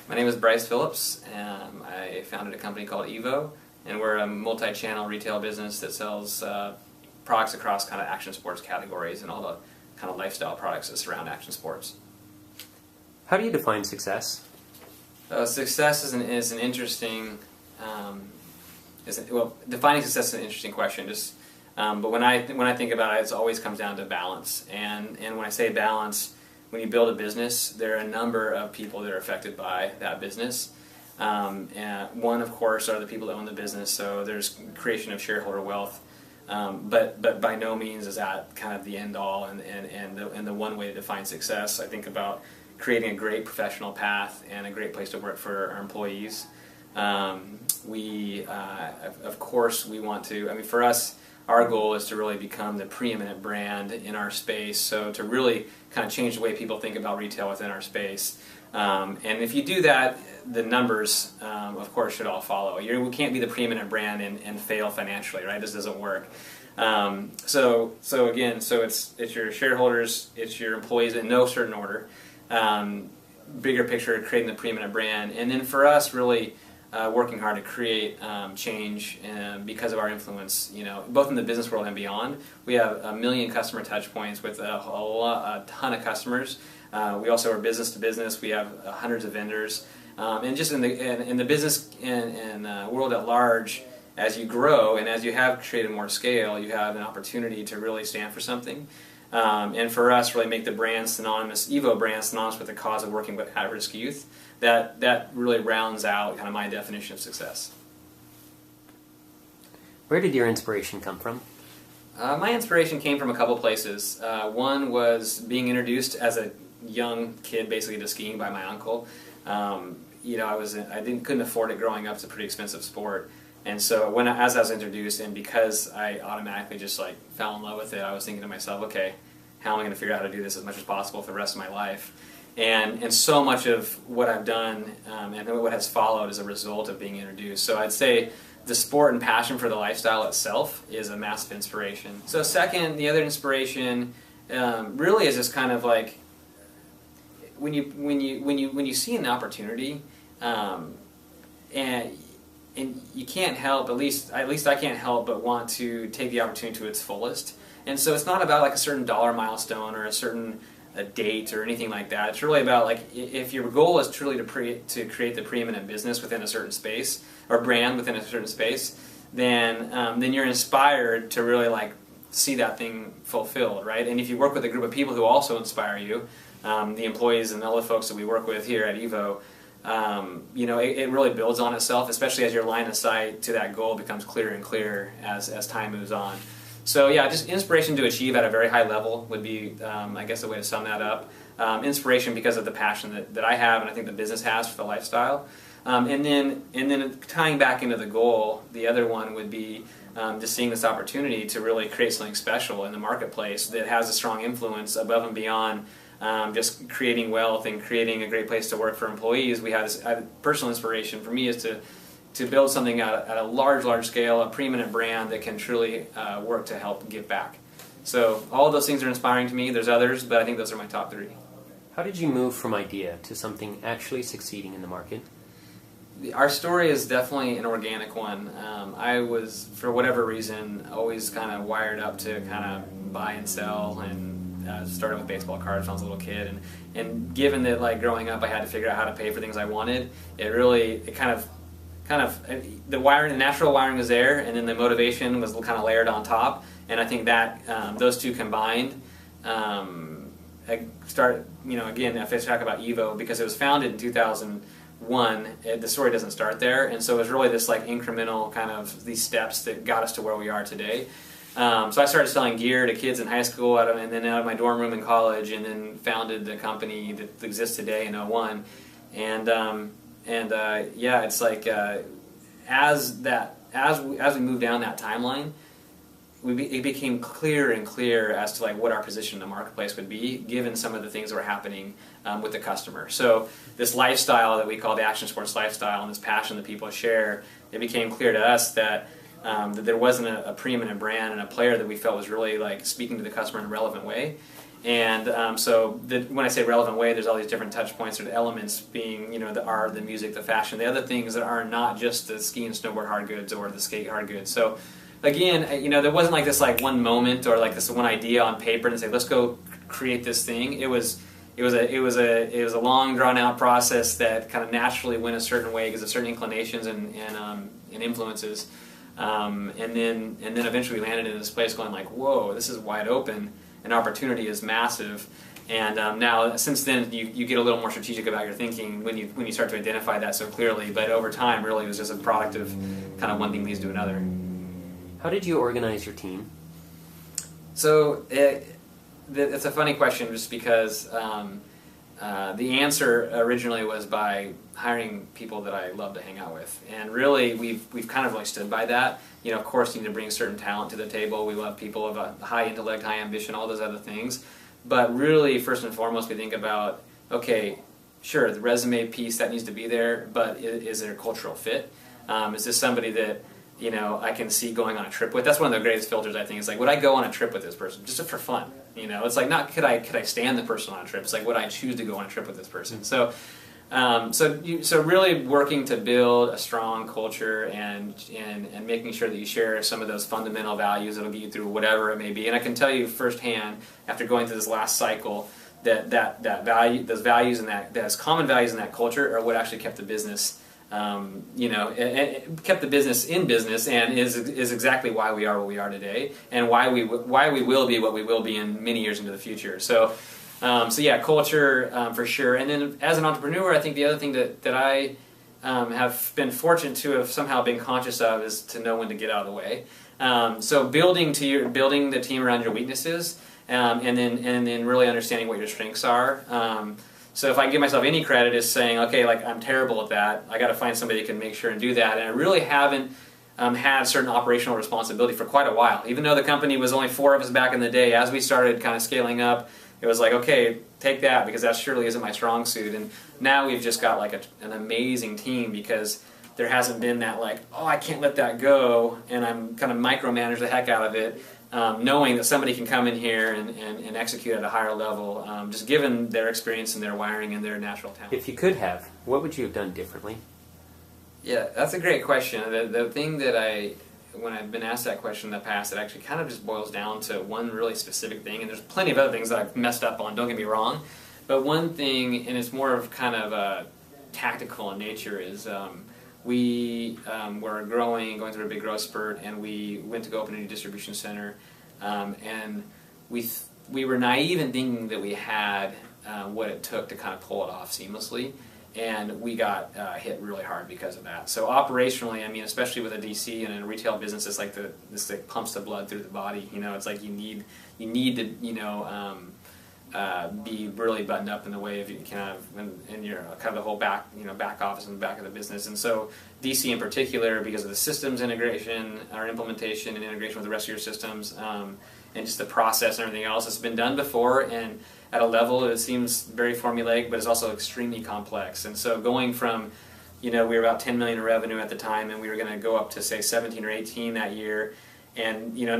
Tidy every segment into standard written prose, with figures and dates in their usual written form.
My name is Bryce Phillips. I founded a company called Evo, and we're a multi-channel retail business that sells products across kind of action sports categories and all the kind of lifestyle products that surround action sports. How do you define success? Success is an interesting, defining success is an interesting question. But when I think about it, it always comes down to balance. And when I say balance, when you build a business, there are a number of people that are affected by that business. And one, of course, are the people that own the business. So there's creation of shareholder wealth. But by no means is that kind of the end all and the one way to define success. I think about creating a great professional path and a great place to work for our employees. Of course, we want to. I mean, for us, our goal is to really become the preeminent brand in our space. So to really kind of change the way people think about retail within our space. And if you do that, the numbers, of course, should all follow. We can't be the preeminent brand and fail financially, right? This doesn't work. So it's your shareholders, it's your employees in no certain order. Bigger picture, creating the preeminent brand, and then for us, really working hard to create change because of our influence. Both in the business world and beyond. We have 1 million customer touch points with a ton of customers. We also are business to business. We have hundreds of vendors, and just in the business and world at large, as you grow and as you have created more scale, you have an opportunity to really stand for something. And for us, really make the brand synonymous, Evo brand synonymous with the cause of working with at-risk youth. That really rounds out kind of my definition of success. Where did your inspiration come from? My inspiration came from a couple places. One was being introduced as a young kid, basically, to skiing by my uncle. Couldn't afford it growing up. It's a pretty expensive sport. And so as I was introduced, and because I automatically just fell in love with it, I was thinking to myself, okay, how am I going to figure out how to do this as much as possible for the rest of my life? And so much of what I've done and what has followed is a result of being introduced. So I'd say the sport and passion for the lifestyle itself is a massive inspiration. So second, the other inspiration really is just kind of like when you see an opportunity and you can't help, at least I can't help but want to take the opportunity to its fullest. And so it's not about a certain dollar milestone or a date or anything like that. It's really about if your goal is truly to create the preeminent business within a certain space or brand within a certain space, then you're inspired to really see that thing fulfilled, right? And if you work with a group of people who also inspire you, the employees and all the folks that we work with here at Evo, it really builds on itself, especially as your line of sight to that goal becomes clearer and clearer as time moves on. So yeah, just inspiration to achieve at a very high level would be, I guess, the way to sum that up. Inspiration because of the passion that I have and I think the business has for the lifestyle. And then tying back into the goal, the other one would be just seeing this opportunity to really create something special in the marketplace that has a strong influence above and beyond just creating wealth and creating a great place to work for employees. We have this personal inspiration for me is to build something at a large scale, a preeminent brand that can truly work to help give back. So all of those things are inspiring to me. There's others, but I think those are my top three. How did you move from idea to something actually succeeding in the market? Our story is definitely an organic one. I was, for whatever reason, always kind of wired up to kind of buy and sell, and started with baseball cards when I was a little kid. And given that growing up I had to figure out how to pay for things I wanted, it kind of the natural wiring was there, and then the motivation was kind of layered on top. And I think that those two combined, I started, again, if I talk about Evo, because it was founded in 2001, the story doesn't start there. And so it was really this incremental kind of these steps that got us to where we are today. So I started selling gear to kids in high school, and then out of my dorm room in college, and then founded the company that exists today in '01. It's as we moved down that timeline, it became clearer and clearer as to what our position in the marketplace would be, given some of the things that were happening with the customer. So this lifestyle that we call the action sports lifestyle and this passion that people share, it became clear to us that there wasn't a preeminent brand and a player that we felt was really speaking to the customer in a relevant way. And when I say relevant way, there's all these different touch points or the elements being, the art, the music, the fashion, the other things that are not just the ski and snowboard hard goods or the skate hard goods. So again, there wasn't like this like one moment or like this one idea on paper and say, let's go create this thing. It was a long drawn out process that kind of naturally went a certain way because of certain inclinations and influences. And then eventually we landed in this place going like, whoa, this is wide open. An opportunity is massive, and now since then you get a little more strategic about your thinking when you start to identify that so clearly. But over time, really, it was just a product of kind of one thing leads to another. How did you organize your team? So it's a funny question, just because the answer originally was by hiring people that I love to hang out with, and really we've kind of like stood by that. Of course, you need to bring certain talent to the table. We love people of a high intellect, high ambition, all those other things. But really, first and foremost, we think about, okay, sure, the resume piece that needs to be there, but is there a cultural fit? Is this somebody that I can see going on a trip with? That's one of the greatest filters, I think. Is like, would I go on a trip with this person just for fun? It's like not could I stand the person on a trip. It's like, would I choose to go on a trip with this person? So really working to build a strong culture and making sure that you share some of those fundamental values that'll get you through whatever it may be. And I can tell you firsthand, after going through this last cycle, that value, those values and those common values in that culture are what actually kept the business. It kept the business in business, and is exactly why we are what we are today, and why we will be what we will be in many years into the future. So yeah, culture for sure. And then as an entrepreneur, I think the other thing that I have been fortunate to have somehow been conscious of is to know when to get out of the way. So building the team around your weaknesses, and then really understanding what your strengths are. So if I can give myself any credit, is saying, okay, like I'm terrible at that. I got to find somebody that can make sure and do that. And I really haven't had certain operational responsibility for quite a while. Even though the company was only 4 of us back in the day, as we started kind of scaling up, it was like, okay, take that, because that surely isn't my strong suit. And now we've just got like an amazing team, because there hasn't been that like, oh, I can't let that go, and I'm kind of micromanage the heck out of it. Knowing that somebody can come in here and execute at a higher level, just given their experience and their wiring and their natural talent. If you could have, what would you have done differently? Yeah, that's a great question. The thing that when I've been asked that question in the past, it actually kind of just boils down to one really specific thing, and there's plenty of other things that I've messed up on, don't get me wrong, but one thing, and it's more of kind of tactical in nature, is we were going through a big growth spurt, and we went to go open a new distribution center, and we were naive in thinking that we had what it took to kind of pull it off seamlessly, and we got hit really hard because of that. So operationally, I mean, especially with a DC and in a retail business, it's like this like pumps the blood through the body. It's like you need to be really buttoned up in the way of you kind of in your kind of the whole back office and the back of the business. And so DC in particular, because of the systems integration or implementation and integration with the rest of your systems, and just the process and everything else, it's been done before, and at a level that seems very formulaic, but it's also extremely complex. And so going from, we were about 10 million in revenue at the time, and we were going to go up to say 17 or 18 that year. And a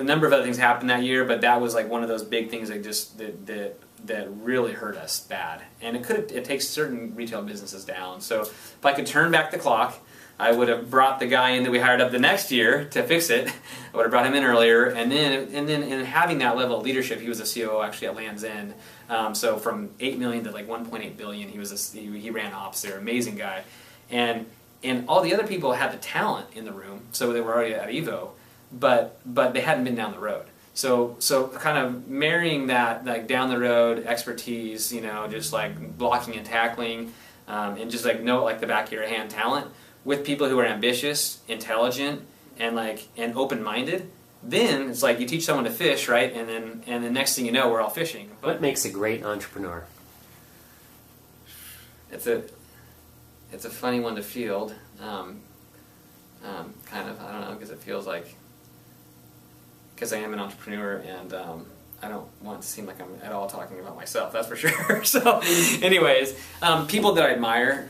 number of other things happened that year, but that was like one of those big things that really hurt us bad. And it takes certain retail businesses down. So if I could turn back the clock, I would have brought the guy in that we hired up the next year to fix it. I would have brought him in earlier, and then having that level of leadership, he was a COO actually at Land's End. So from 8 million to like 1.8 billion, he ran ops there, amazing guy, and all the other people had the talent in the room, so they were already at Evo. But they hadn't been down the road. So kind of marrying that like down the road expertise, just like blocking and tackling, and just like the back of your hand talent with people who are ambitious, intelligent, and open-minded. Then it's like you teach someone to fish, right? And the next thing you know, we're all fishing. But what makes a great entrepreneur? It's a funny one to field. Kind of, I don't know, because it feels like, because I am an entrepreneur, and I don't want to seem like I'm at all talking about myself, that's for sure. So anyways, people that I admire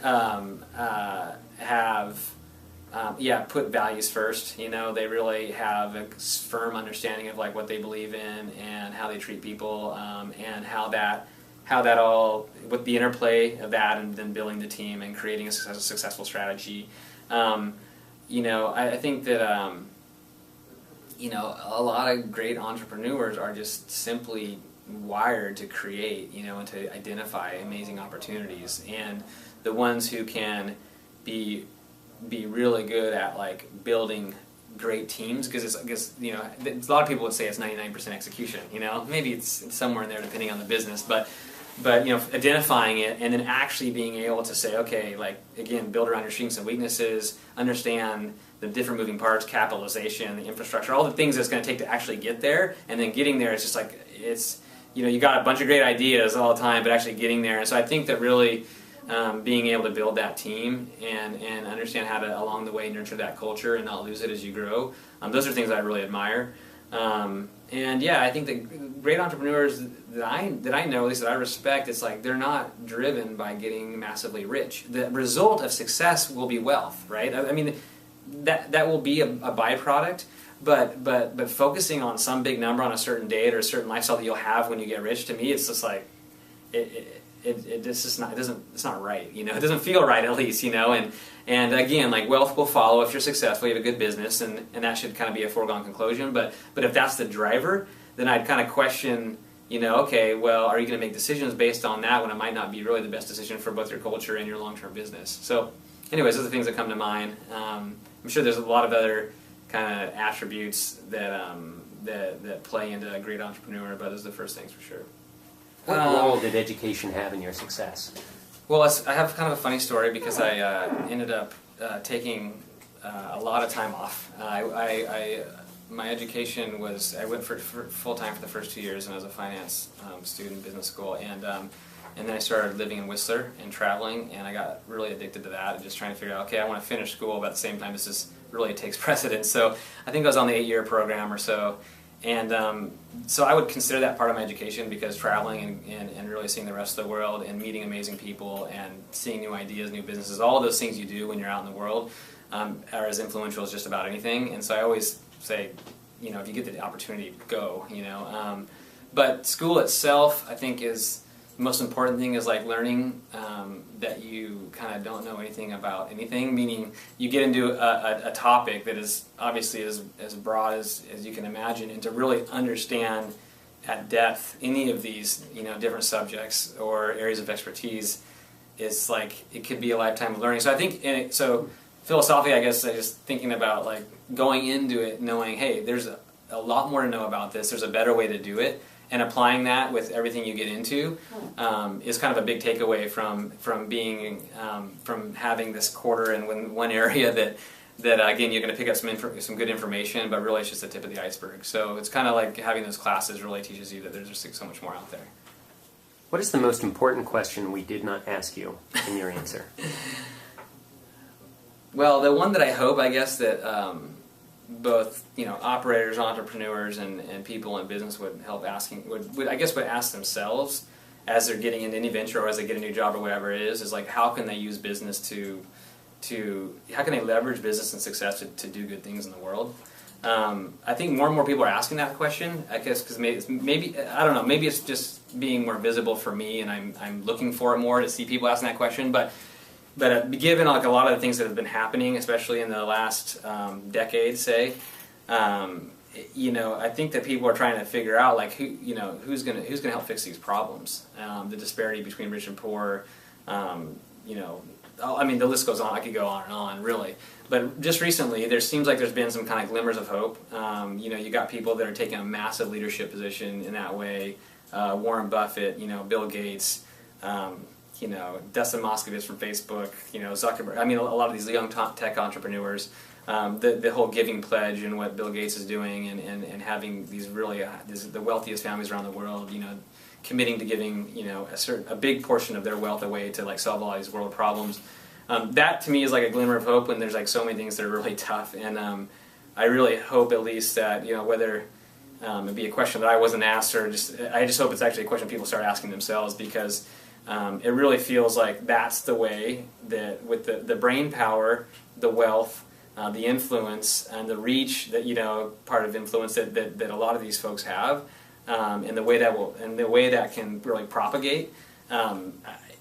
have put values first. They really have a firm understanding of like what they believe in and how they treat people, and how that all, with the interplay of that, and then building the team and creating a successful strategy. I think that a lot of great entrepreneurs are just simply wired to create, and to identify amazing opportunities, and the ones who can be really good at like building great teams, because a lot of people would say it's 99% execution. Maybe it's somewhere in there depending on the business, but identifying it and then actually being able to say, okay, like again, build around your strengths and weaknesses, understand the different moving parts, capitalization, the infrastructure, all the things that it's going to take to actually get there, and then getting there, it's just like you got a bunch of great ideas all the time, but actually getting there. And so I think that really being able to build that team and understand how to along the way nurture that culture and not lose it as you grow, those are things I really admire. I think that great entrepreneurs that I know, at least that I respect, it's like they're not driven by getting massively rich. The result of success will be wealth, right? I mean, that will be a byproduct, but focusing on some big number on a certain date or a certain lifestyle that you'll have when you get rich, to me, it's just like it's not right. It doesn't feel right, at least. And again, like wealth will follow if you're successful, you have a good business, and that should kind of be a foregone conclusion. But if that's the driver, then I'd kind of question, okay, well, are you going to make decisions based on that when it might not be really the best decision for both your culture and your long-term business? So anyways, those are the things that come to mind. I'm sure there's a lot of other kind of attributes that play into a great entrepreneur, but those are the first things for sure. What role did education have in your success? Well, I have kind of a funny story because I ended up taking a lot of time off. My education was, I went for full-time for the first 2 years, and I was a finance student in business school, and then I started living in Whistler and traveling, and I got really addicted to that and just trying to figure out, okay, I want to finish school, but at the same time this really takes precedence. So I think I was on the 8-year program or so. And so I would consider that part of my education, because traveling and really seeing the rest of the world and meeting amazing people and seeing new ideas, new businesses, all of those things you do when you're out in the world are as influential as just about anything. And so I always say, if you get the opportunity, go, But school itself, I think, is the most important thing, is like learning that you kind of don't know anything about anything, meaning you get into a topic that is obviously as broad as you can imagine, and to really understand at depth any of these different subjects or areas of expertise, is like it could be a lifetime of learning. So I think, philosophically, I guess, I just thinking about like going into it knowing, hey, there's a lot more to know about this, there's a better way to do it, and applying that with everything you get into is kind of a big takeaway from being from having this quarter in one area that again, you're going to pick up some good information, but really it's just the tip of the iceberg. So it's kind of like having those classes really teaches you that there's just so much more out there. What is the most important question we did not ask you in your answer? Well, the one that I hope, I guess, that both operators, entrepreneurs, and people in business would ask themselves as they're getting into any venture or as they get a new job or whatever it is like, how can they use business how can they leverage business and success to do good things in the world? I think more and more people are asking that question, I guess, because maybe I don't know, maybe it's just being more visible for me, and I'm looking for it more to see people asking that question, but given like a lot of the things that have been happening, especially in the last decade, say, I think that people are trying to figure out like who's gonna help fix these problems. The disparity between rich and poor. I mean, the list goes on. I could go on and on, really. But just recently, there seems like there's been some kind of glimmers of hope. You got people that are taking a massive leadership position in that way. Warren Buffett, Bill Gates. Dustin Moskovitz from Facebook, Zuckerberg. I mean, a lot of these young tech entrepreneurs, the whole giving pledge and what Bill Gates is doing, and having these really the wealthiest families around the world, committing to giving a big portion of their wealth away to like solve all these world problems. That to me is like a glimmer of hope when there's like so many things that are really tough, and I really hope at least that whether it be a question that I wasn't asked or I just hope it's actually a question people start asking themselves, because it really feels like that's the way that with the brain power, the wealth, the influence and the reach that part of influence that a lot of these folks have, and the way that can really propagate.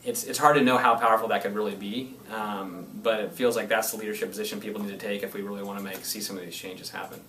It's hard to know how powerful that could really be, but it feels like that's the leadership position people need to take if we really want to see some of these changes happen.